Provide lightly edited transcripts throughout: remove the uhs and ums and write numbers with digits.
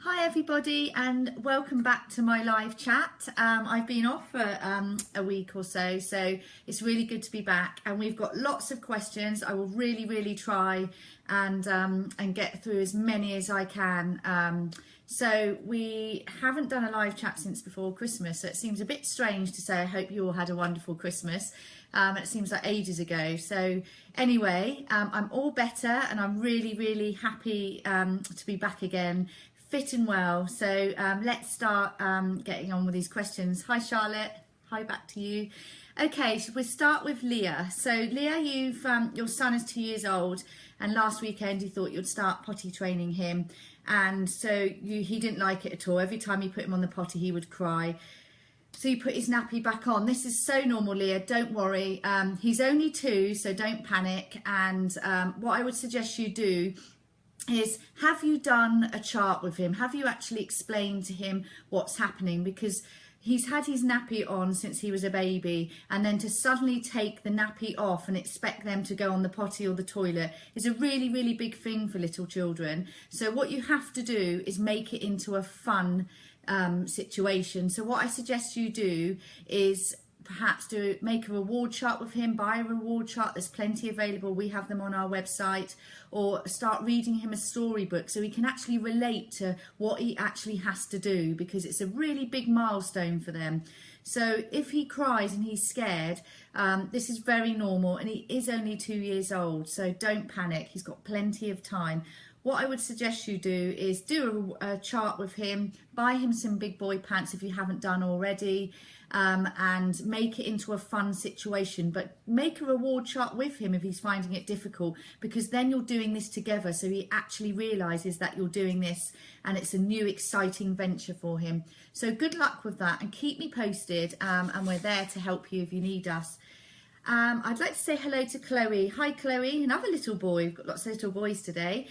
Hi everybody and welcome back to my live chat. I've been off for a week or so it's really good to be back, and we've got lots of questions. I will really try and get through as many as I can. So we haven't done a live chat since before Christmas, so it seems a bit strange to say I hope you all had a wonderful Christmas. It seems like ages ago. So anyway, I'm all better and I'm really happy to be back again, fit and well. So let's start getting on with these questions. Hi Charlotte, hi back to you. Okay, so we'll start with Leah. So Leah, you've your son is 2 years old, and last weekend you thought you'd start potty training him, and so he didn't like it at all. Every time you put him on the potty he would cry. So you put his nappy back on. This is so normal, Leah, don't worry. He's only 2, so don't panic. And what I would suggest you do is, have you done a chart with him? Have you actually explained to him what's happening? Because he's had his nappy on since he was a baby, and then to suddenly take the nappy off and expect them to go on the potty or the toilet is a really big thing for little children. So what you have to do is make it into a fun situation. So what I suggest you do is perhaps make a reward chart with him. Buy a reward chart, there's plenty available, we have them on our website. Or start reading him a storybook so he can actually relate to what he actually has to do, because it's a really big milestone for them. So if he cries and he's scared, this is very normal, and he is only 2 years old, so don't panic, he's got plenty of time. What I would suggest you do is do a chart with him, buy him some big boy pants if you haven't done already, and make it into a fun situation. But make a reward chart with him if he's finding it difficult, because then you're doing this together, so he actually realises that you're doing this and it's a new exciting venture for him. So good luck with that, and keep me posted, and we're there to help you if you need us. I'd like to say hello to Chloe. Hi Chloe, another little boy. We've got lots of little boys today.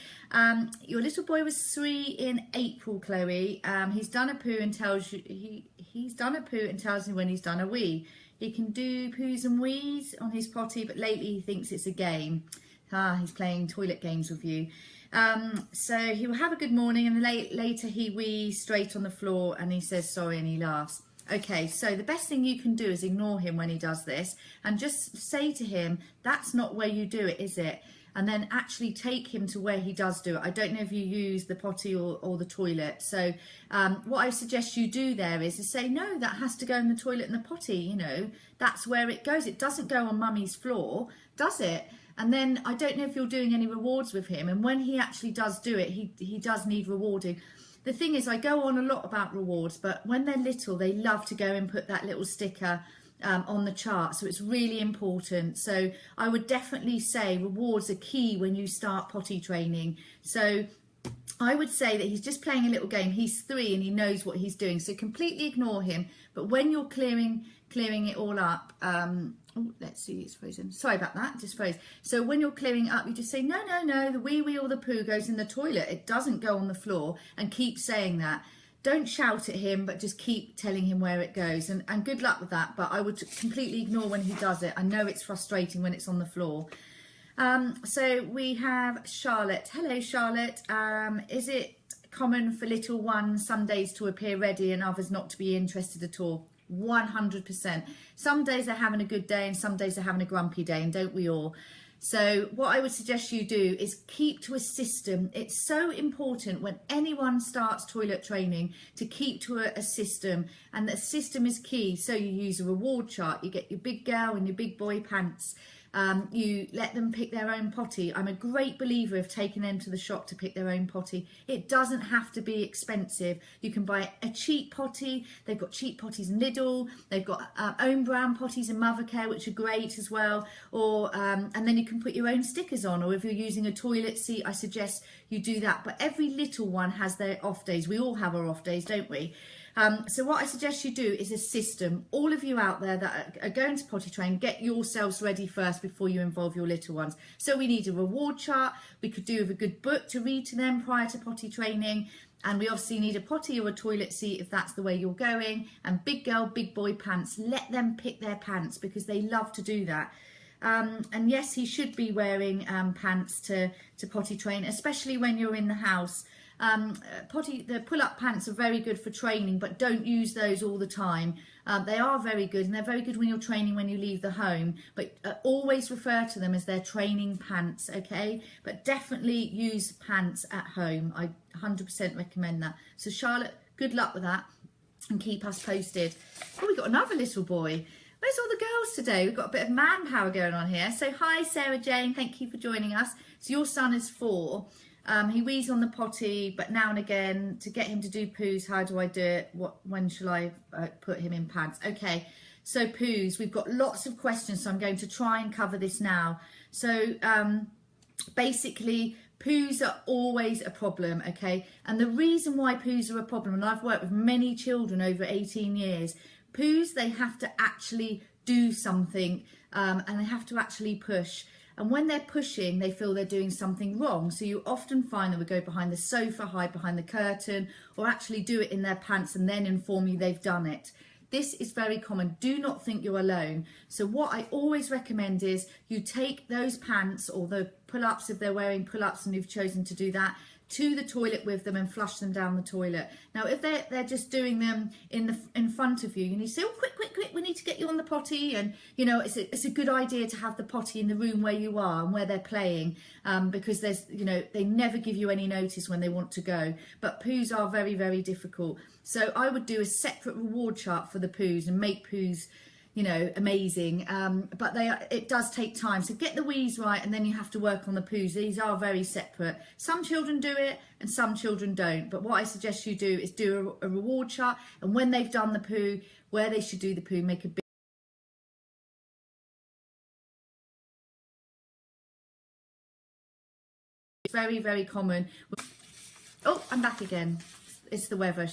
Your little boy was 3 in April, Chloe. He's done a poo and tells you he's done a poo and tells me when he's done a wee. He can do poos and wees on his potty, but lately he thinks it's a game. He's playing toilet games with you. So he will have a good morning, and later he wees straight on the floor and he says sorry and he laughs. Okay, so the best thing you can do is ignore him when he does this, and just say to him, that's not where you do it, is it? And then actually take him to where he does do it. I don't know if you use the potty or the toilet. So what I suggest you do there is to say, no, that has to go in the toilet and the potty, you know, that's where it goes. It doesn't go on mummy's floor, does it? And then I don't know if you're doing any rewards with him, and when he actually does do it, he does need rewarding. The thing is, I go on a lot about rewards, but when they're little, they love to go and put that little sticker on the chart. So it's really important. So I would definitely say rewards are key when you start potty training. So I would say that he's just playing a little game. He's 3 and he knows what he's doing. So completely ignore him. But when you're clearing it all up, oh, let's see, it's frozen. Sorry about that, just froze. So when you're clearing it up, you just say, no, the wee or the poo goes in the toilet. It doesn't go on the floor, and keep saying that. Don't shout at him, but just keep telling him where it goes. And good luck with that, but I would completely ignore when he does it. I know it's frustrating when it's on the floor. So we have Charlotte. Hello, Charlotte. Is it common for little ones some days to appear ready and others not to be interested at all? 100%. Some days they're having a good day and some days they're having a grumpy day, and don't we all? So what I would suggest you do is keep to a system. It's so important when anyone starts toilet training to keep to a system, and the system is key. So you use a reward chart, you get your big girl and your big boy pants. You let them pick their own potty. I'm a great believer of taking them to the shop to pick their own potty. It doesn't have to be expensive. You can buy a cheap potty. They've got cheap potties in Lidl. They've got own brand potties in Mothercare, which are great as well. Or and then you can put your own stickers on. Or if you're using a toilet seat, I suggest you do that. But every little one has their off days. We all have our off days, don't we? So what I suggest you do is a system. All of you out there that are going to potty train, get yourselves ready first before you involve your little ones. So we need a reward chart. We could do with a good book to read to them prior to potty training. And we obviously need a potty or a toilet seat if that's the way you're going. And big girl, big boy pants. Let them pick their pants because they love to do that. And yes, he should be wearing pants to potty train, especially when you're in the house. Potty, the pull-up pants are very good for training, but don't use those all the time. They are very good, and they're very good when you're training when you leave the home, but always refer to them as their training pants, okay? But definitely use pants at home. I 100% recommend that. So Charlotte, good luck with that, and keep us posted. Oh, we've got another little boy. Where's all the girls today? We've got a bit of manpower going on here. So hi, Sarah Jane, thank you for joining us. So your son is 4. He wees on the potty, but now and again, to get him to do poos, how do I do it? When shall I put him in pants? Okay, so poos, we've got lots of questions, so I'm going to try and cover this now. So basically, poos are always a problem, okay? And the reason why poos are a problem, and I've worked with many children over 18 years, poos, they have to actually do something, and they have to actually push. And when they're pushing, they feel they're doing something wrong. So you often find that we go behind the sofa, hide behind the curtain, or actually do it in their pants and then inform you they've done it. This is very common. Do not think you're alone. So what I always recommend is you take those pants or the pull-ups, if they're wearing pull-ups and you've chosen to do that, to the toilet with them and flush them down the toilet. Now, if they're just doing them in front of you, you need to say, oh, quick, we need to get you on the potty. And, you know, it's a good idea to have the potty in the room where you are and where they're playing, because there's, you know, they never give you any notice when they want to go. But poos are very, very difficult. So I would do a separate reward chart for the poos and make poos, you know, amazing, but it does take time. So get the wees right, and then you have to work on the poos. These are very separate. Some children do it and some children don't, but what I suggest you do is do a reward chart, and when they've done the poo, where they should do the poo, make a big very, very common. Oh, I'm back again. It's the weather.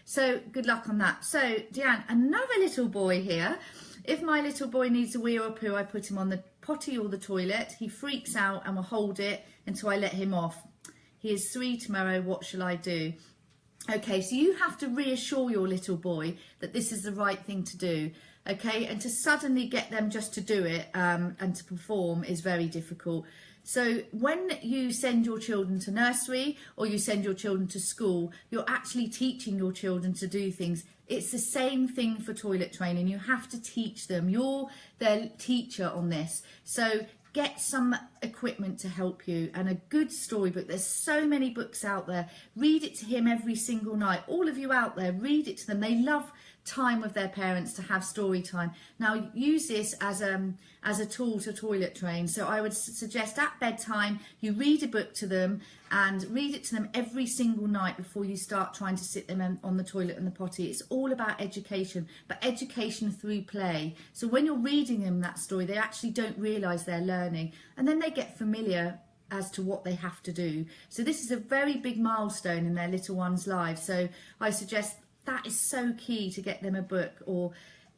So good luck on that. So Deanne, another little boy here. If my little boy needs a wee or a poo, I put him on the potty or the toilet. He freaks out and will hold it until I let him off. He is 3 tomorrow. What shall I do? Okay, so you have to reassure your little boy that this is the right thing to do. Okay, and to suddenly get them just to do it and to perform is very difficult. So when you send your children to nursery or you send your children to school, you're actually teaching your children to do things. It's the same thing for toilet training. You have to teach them. You're their teacher on this. So get some equipment to help you and a good storybook. There's so many books out there. Read it to him every single night. All of you out there, read it to them. They love time with their parents, to have story time. Now use this as a tool to toilet train. So I would suggest at bedtime you read a book to them and read it to them every single night before you start trying to sit them on the toilet and the potty. It's all about education, but education through play. So when you're reading them that story, they actually don't realise they're learning, and then they get familiar as to what they have to do. So this is a very big milestone in their little one's life. So I suggest that is so key, to get them a book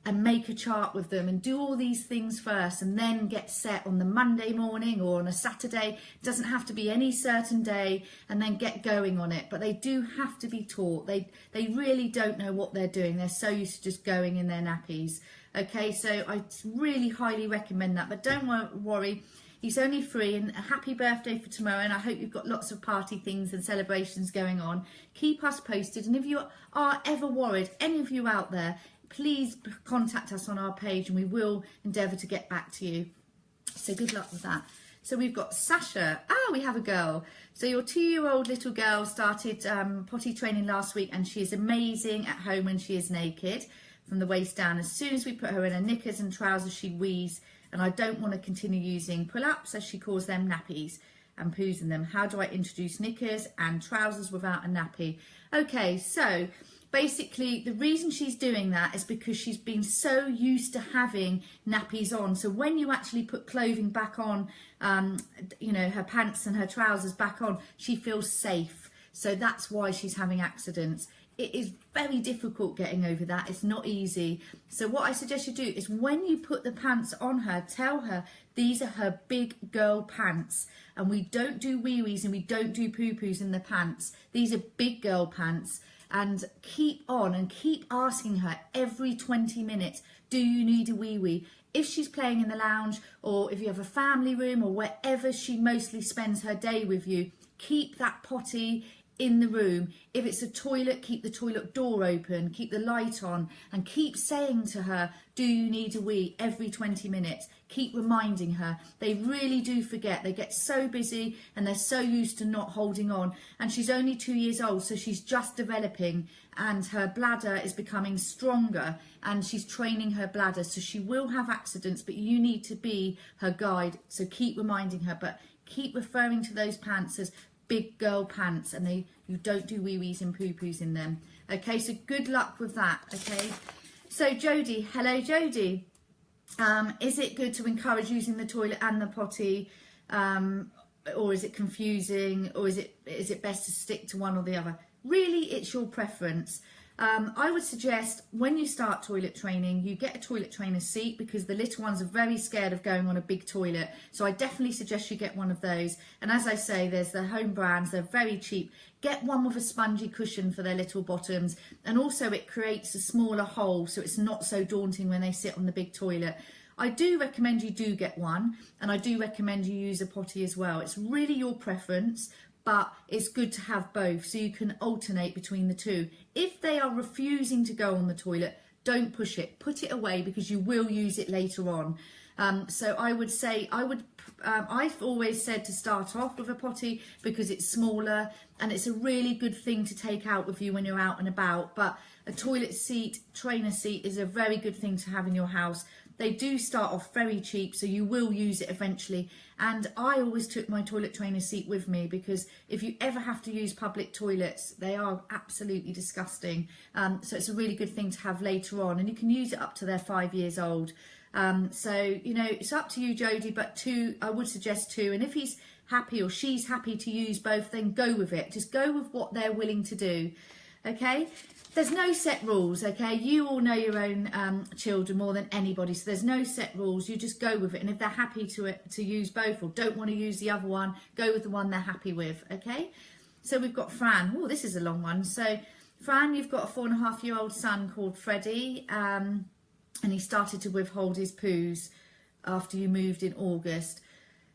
and make a chart with them and do all these things first, and then get set on the Monday morning or on a Saturday. It doesn't have to be any certain day, and then get going on it. But they do have to be taught. They really don't know what they're doing. They're so used to just going in their nappies. Okay, so I really highly recommend that. But don't worry. He's only 3, and a happy birthday for tomorrow, and I hope you've got lots of party things and celebrations going on. Keep us posted, and if you are ever worried, any of you out there, please contact us on our page and we will endeavour to get back to you. So good luck with that. So we've got Sasha. We have a girl. So your 2-year-old little girl started potty training last week, and she is amazing at home when she is naked from the waist down. As soon as we put her in her knickers and trousers, she wheezes. And I don't want to continue using pull-ups, as she calls them, nappies, and poos in them. How do I introduce knickers and trousers without a nappy? Okay, so basically the reason she's doing that is because she's been so used to having nappies on. So when you actually put clothing back on, you know, her pants and her trousers back on, she feels safe. So that's why she's having accidents. It is very difficult getting over that. It's not easy. So what I suggest you do is, when you put the pants on her, tell her these are her big girl pants, and we don't do wee-wees and we don't do poo-poos in the pants. These are big girl pants. And keep on and keep asking her every 20 minutes, do you need a wee-wee? If she's playing in the lounge, or if you have a family room, or wherever she mostly spends her day with you, keep that potty in the room. If it's a toilet, keep the toilet door open, keep the light on, and keep saying to her, do you need a wee, every 20 minutes. Keep reminding her. They really do forget. They get so busy and they're so used to not holding on. And she's only 2 years old, so she's just developing, and her bladder is becoming stronger, and she's training her bladder. So she will have accidents, but you need to be her guide. So keep reminding her, but keep referring to those pants as big girl pants, and you don't do wee-wees and poo-poos in them. Okay, so good luck with that, okay? So Jodie, hello Jodie. Is it good to encourage using the toilet and the potty, or is it confusing, or is it best to stick to one or the other? Really, it's your preference. I would suggest when you start toilet training, you get a toilet trainer seat, because the little ones are very scared of going on a big toilet. So I definitely suggest you get one of those. And as I say, there's the home brands, they're very cheap. Get one with a spongy cushion for their little bottoms. And also it creates a smaller hole, so it's not so daunting when they sit on the big toilet. I do recommend you do get one, and I do recommend you use a potty as well. It's really your preference, but it's good to have both so you can alternate between the two. If they are refusing to go on the toilet, don't push it. Put it away, because you will use it later on. So I would say, I've always said to start off with a potty, because it's smaller and it's a really good thing to take out with you when you're out and about. But a toilet seat, trainer seat, is a very good thing to have in your house. They do start off very cheap, so you will use it eventually. And I always took my toilet trainer seat with me, because if you ever have to use public toilets, they are absolutely disgusting. So it's a really good thing to have later on, and you can use it up to they're 5 years old. So, you know, it's up to you, Jodie, but I would suggest 2. And if he's happy or she's happy to use both, then go with it. Just go with what they're willing to do. Okay? There's no set rules, okay? You all know your own children more than anybody, so there's no set rules. You just go with it, and if they're happy to use both, or don't want to use the other one, go with the one they're happy with, okay? So we've got Fran. Oh, this is a long one. So Fran, you've got a 4.5-year-old son called Freddie, and he started to withhold his poos after you moved in August.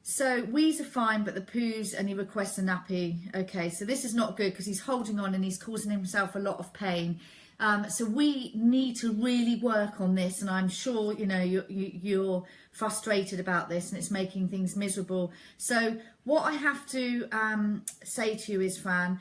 So wees are fine, but the poos, and he requests a nappy. Okay, so this is not good, because he's holding on and he's causing himself a lot of pain. So we need to really work on this, and I'm sure you know you're frustrated about this, and it's making things miserable. So what I have to say to you is, Fran,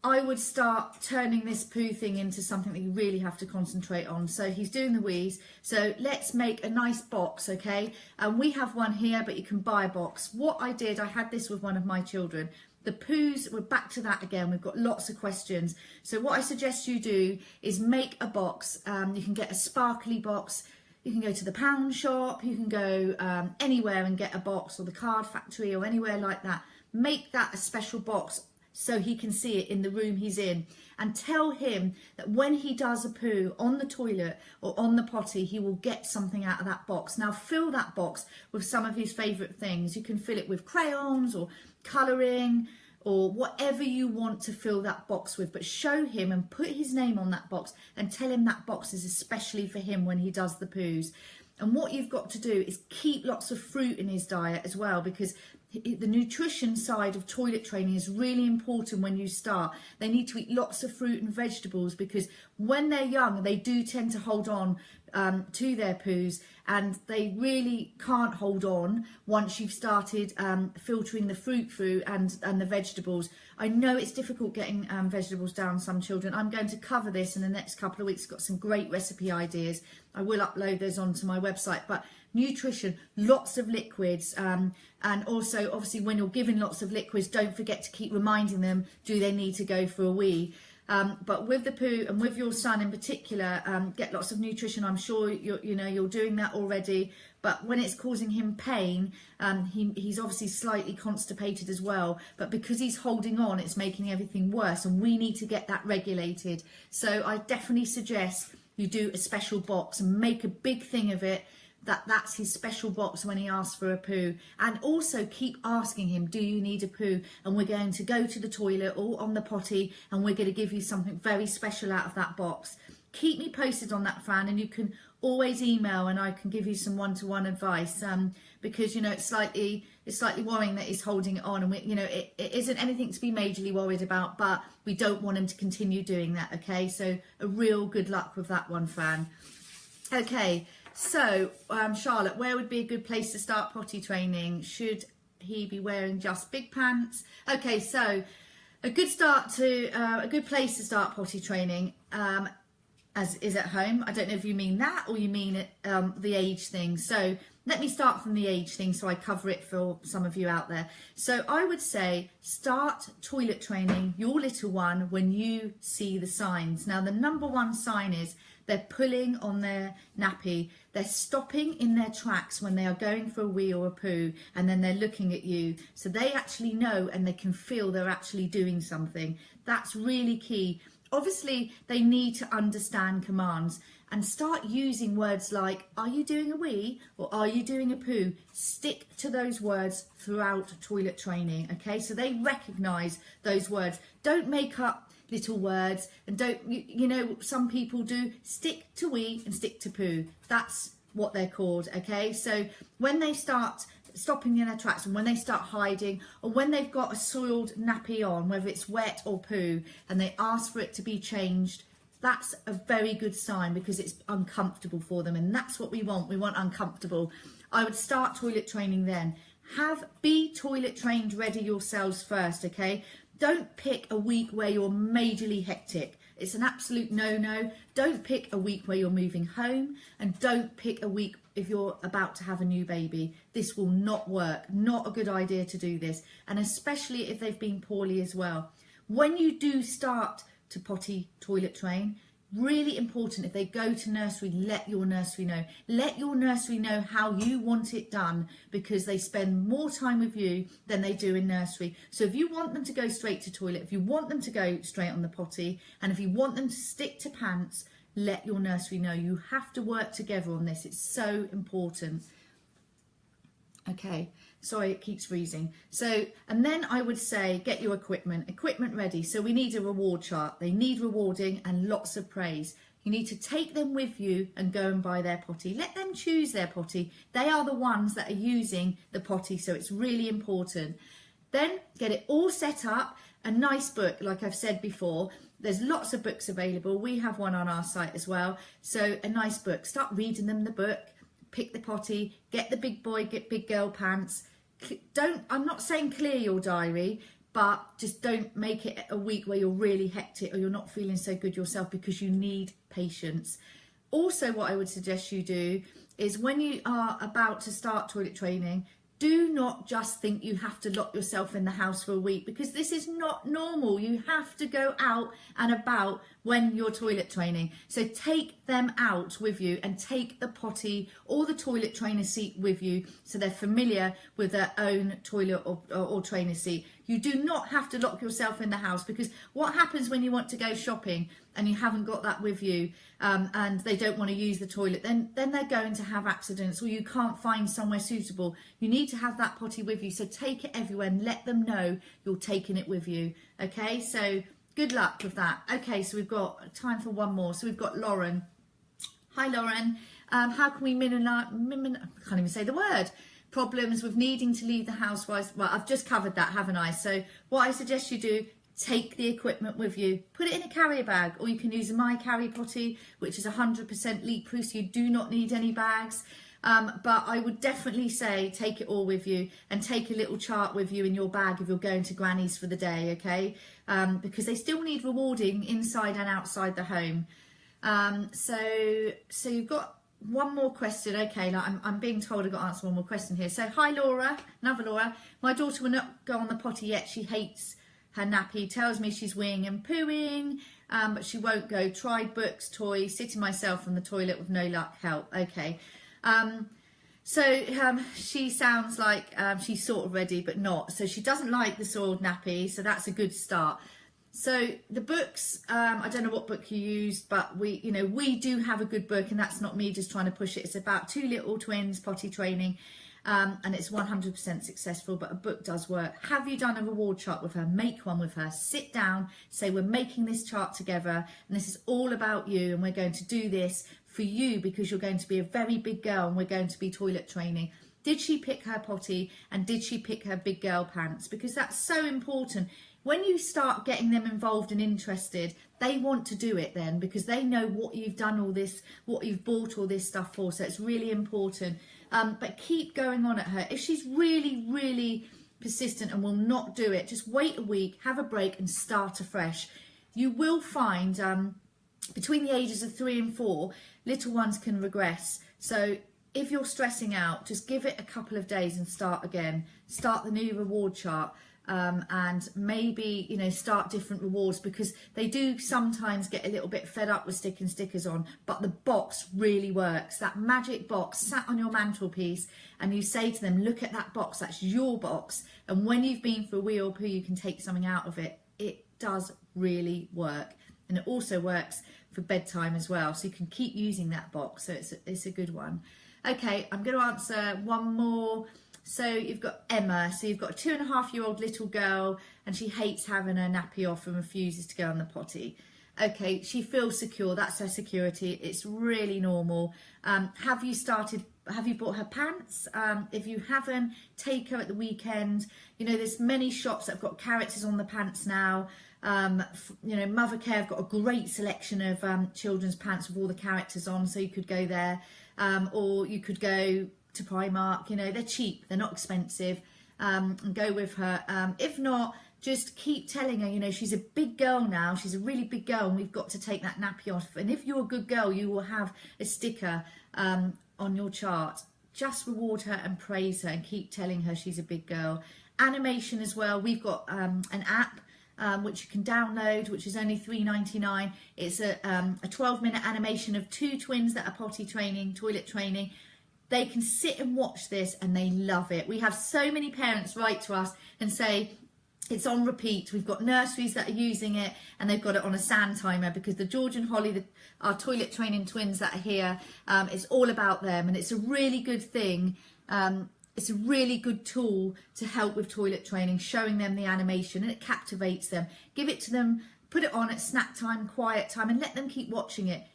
I would start turning this poo thing into something that you really have to concentrate on. So he's doing the wheeze. So let's make a nice box, okay? And we have one here, but you can buy a box. What I did, I had this with one of my children. The poos, we're back to that again. We've got lots of questions. So what I suggest you do is make a box. You can get a sparkly box. You can go to the pound shop. You can go anywhere and get a box, or the card factory, or anywhere like that. Make that a special box, so he can see it in the room he's in, and tell him that when he does a poo on the toilet or on the potty, he will get something out of that box. Now fill that box with some of his favourite things. You can fill it with crayons or colouring or whatever you want to fill that box with, but show him and put his name on that box, and tell him that box is especially for him when he does the poos. And what you've got to do is keep lots of fruit in his diet as well, because the nutrition side of toilet training is really important when you start. They need to eat lots of fruit and vegetables, because when they're young, they do tend to hold on to their poos, and they really can't hold on once you've started filtering the fruit through and the vegetables. I know it's difficult getting vegetables down some children. I'm going to cover this in the next couple of weeks. Got some great recipe ideas. I will upload those onto my website. But nutrition, lots of liquids, and also obviously when you're giving lots of liquids, don't forget to keep reminding them, do they need to go for a wee? But with the poo, and with your son in particular, get lots of nutrition. I'm sure you're doing that already. But when it's causing him pain, he's obviously slightly constipated as well. But because he's holding on, it's making everything worse, and we need to get that regulated. So I definitely suggest you do a special box and make a big thing of it. That's his special box when he asks for a poo. And also keep asking him, do you need a poo? And we're going to go to the toilet or on the potty, and we're going to give you something very special out of that box. Keep me posted on that, Fran, and you can always email and I can give you some one-to-one advice, because it's slightly it's slightly worrying that he's holding it on, and it isn't anything to be majorly worried about, but we don't want him to continue doing that. Okay, so a real good luck with that one, Fran. Okay, so Charlotte, where would be a good place to start potty training? Should he be wearing just big pants? Okay, so a good place to start potty training as is at home. I don't know if you mean that or you mean the age thing. So let me start from the age thing so I cover it for some of you out there. So I would say start toilet training your little one when you see the signs. Now the number one sign is they're pulling on their nappy, they're stopping in their tracks when they are going for a wee or a poo, and then they're looking at you. So they actually know and they can feel they're actually doing something. That's really key. Obviously, they need to understand commands and start using words like, are you doing a wee or are you doing a poo? Stick to those words throughout toilet training, okay? So they recognise those words. Don't make up little words, and don't, some people do. Stick to wee and stick to poo. That's what they're called, okay? So when they start stopping in their tracks and when they start hiding, or when they've got a soiled nappy on, whether it's wet or poo, and they ask for it to be changed, that's a very good sign because it's uncomfortable for them, and that's what we want. We want uncomfortable. I would start toilet training then. Be toilet trained ready yourselves first, okay? Don't pick a week where you're majorly hectic. It's an absolute no-no. Don't pick a week where you're moving home, and don't pick a week if you're about to have a new baby. This will not work. Not a good idea to do this, and especially if they've been poorly as well. When you do start to potty toilet train, really important, if they go to nursery, let your nursery know. Let your nursery know how you want it done, because they spend more time with you than they do in nursery. So if you want them to go straight to toilet, if you want them to go straight on the potty, and if you want them to stick to pants, let your nursery know. You have to work together on this. It's so important. Okay, sorry, it keeps freezing. So, and then I would say get your equipment ready. So we need a reward chart. They need rewarding and lots of praise. You need to take them with you and go and buy their potty. Let them choose their potty. They are the ones that are using the potty, so it's really important. Then get it all set up. A nice book, like I've said before. There's lots of books available. We have one on our site as well. So a nice book. Start reading them the book. Pick the potty, get the big boy, get big girl pants. I'm not saying clear your diary, but just don't make it a week where you're really hectic or you're not feeling so good yourself, because you need patience. Also, what I would suggest you do is when you are about to start toilet training, do not just think you have to lock yourself in the house for a week, because this is not normal. You have to go out and about when you're toilet training. So take them out with you and take the potty or the toilet trainer seat with you so they're familiar with their own toilet or trainer seat. You do not have to lock yourself in the house, because what happens when you want to go shopping and you haven't got that with you, and they don't want to use the toilet, then they're going to have accidents, or you can't find somewhere suitable. You need to have that potty with you, so take it everywhere and let them know you're taking it with you. Okay, so good luck with that. Okay, so we've got time for one more. So we've got Lauren. Hi Lauren, how can we I can't even say the word. Problems with needing to leave the house. Well, I've just covered that, haven't I? So what I suggest you do, take the equipment with you, put it in a carrier bag, or you can use my carry potty, which is 100% leak proof, so you do not need any bags. But I would definitely say take it all with you, and take a little chart with you in your bag if you're going to Granny's for the day, okay? Because they still need rewarding inside and outside the home. So you've got one more question. Okay, now I'm being told I've got to answer one more question here. So hi Laura, another Laura. My daughter will not go on the potty yet. She hates her nappy, tells me she's weeing and pooing, but she won't go. Tried books, toys, sitting myself on the toilet with no luck, help. Okay. So she sounds like she's sort of ready, but not. So she doesn't like the soiled nappy, so that's a good start. So the books, I don't know what book you used, but we do have a good book, and that's not me just trying to push it. It's about two little twins potty training, and it's 100% successful, but a book does work. Have you done a reward chart with her? Make one with her. Sit down, say we're making this chart together, and this is all about you, and we're going to do this for you because you're going to be a very big girl and we're going to be toilet training. Did she pick her potty, and did she pick her big girl pants? Because that's so important. When you start getting them involved and interested, they want to do it then, because they know what you've done all this, what you've bought all this stuff for. So it's really important. But keep going on at her. If she's really, really persistent and will not do it, just wait a week, have a break and start afresh. You will find between the ages of 3 and 4, little ones can regress. So if you're stressing out, just give it a couple of days and start again. Start the new reward chart. And maybe, you know, start different rewards, because they do sometimes get a little bit fed up with sticking stickers on, but the box really works. That magic box sat on your mantelpiece, and you say to them, look at that box, that's your box, and when you've been for a wee or poo, you can take something out of it. It does really work, and it also works for bedtime as well, so you can keep using that box. So it's a good one. Okay, I'm going to answer one more. So you've got Emma. So you've got a 2.5-year-old little girl, and she hates having her nappy off and refuses to go on the potty. Okay, she feels secure. That's her security. It's really normal. Have you bought her pants? If you haven't, take her at the weekend. You know, there's many shops that have got characters on the pants now. You know, Mothercare have got a great selection of children's pants with all the characters on, so you could go there. Or you could go to Primark. You know, they're cheap, they're not expensive, and go with her. If not, just keep telling her, you know, she's a big girl now, she's a really big girl, and we've got to take that nappy off. And if you're a good girl, you will have a sticker on your chart. Just reward her and praise her, and keep telling her she's a big girl. Animation as well. We've got an app which you can download, which is only $3.99. It's a 12-minute animation of 2 twins that are potty training, toilet training. They can sit and watch this and they love it. We have so many parents write to us and say it's on repeat. We've got nurseries that are using it, and they've got it on a sand timer, because the George and Holly, our toilet training twins that are here, it's all about them, and it's a really good thing. It's a really good tool to help with toilet training, showing them the animation, and it captivates them. Give it to them, put it on at snack time, quiet time, and let them keep watching it.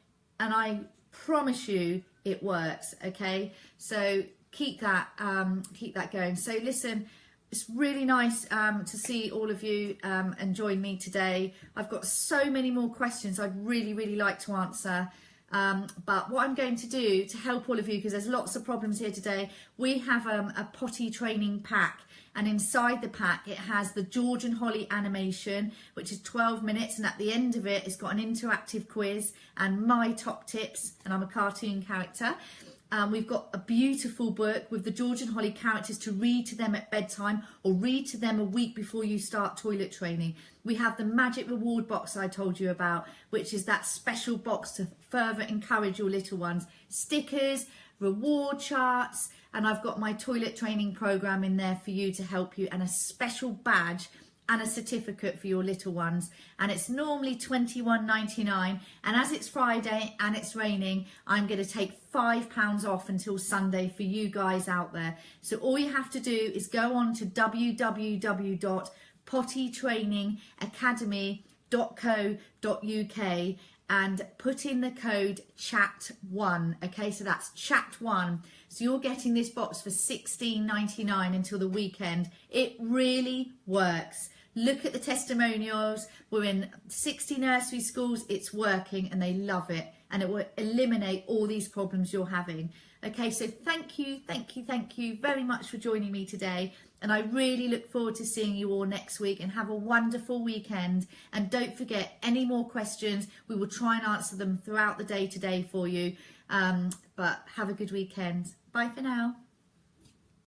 And I promise you, it works. Okay, so keep that going. So listen, it's really nice to see all of you and join me today. I've got so many more questions I'd really like to answer. But what I'm going to do to help all of you, because there's lots of problems here today, we have a potty training pack, and inside the pack it has the George and Holly animation, which is 12 minutes, and at the end of it it's got an interactive quiz and my top tips, and I'm a cartoon character. We've got a beautiful book with the George and Holly characters to read to them at bedtime, or read to them a week before you start toilet training. We have the magic reward box I told you about, which is that special box to further encourage your little ones. Stickers, reward charts, and I've got my toilet training program in there for you to help you, and a special badge and a certificate for your little ones. And it's normally $21.99, and as it's Friday and it's raining, I'm going to take £5 off until Sunday for you guys out there. So all you have to do is go on to www.pottytrainingacademy.co.uk and put in the code chat1. Okay, so that's chat1. So you're getting this box for $16.99 until the weekend. It really works. Look at the testimonials. We're in 60 nursery schools. It's working and they love it, and it will eliminate all these problems you're having. Okay, so thank you very much for joining me today, and I really look forward to seeing you all next week, and have a wonderful weekend. And don't forget, any more questions, we will try and answer them throughout the day today for you. But have a good weekend. Bye for now.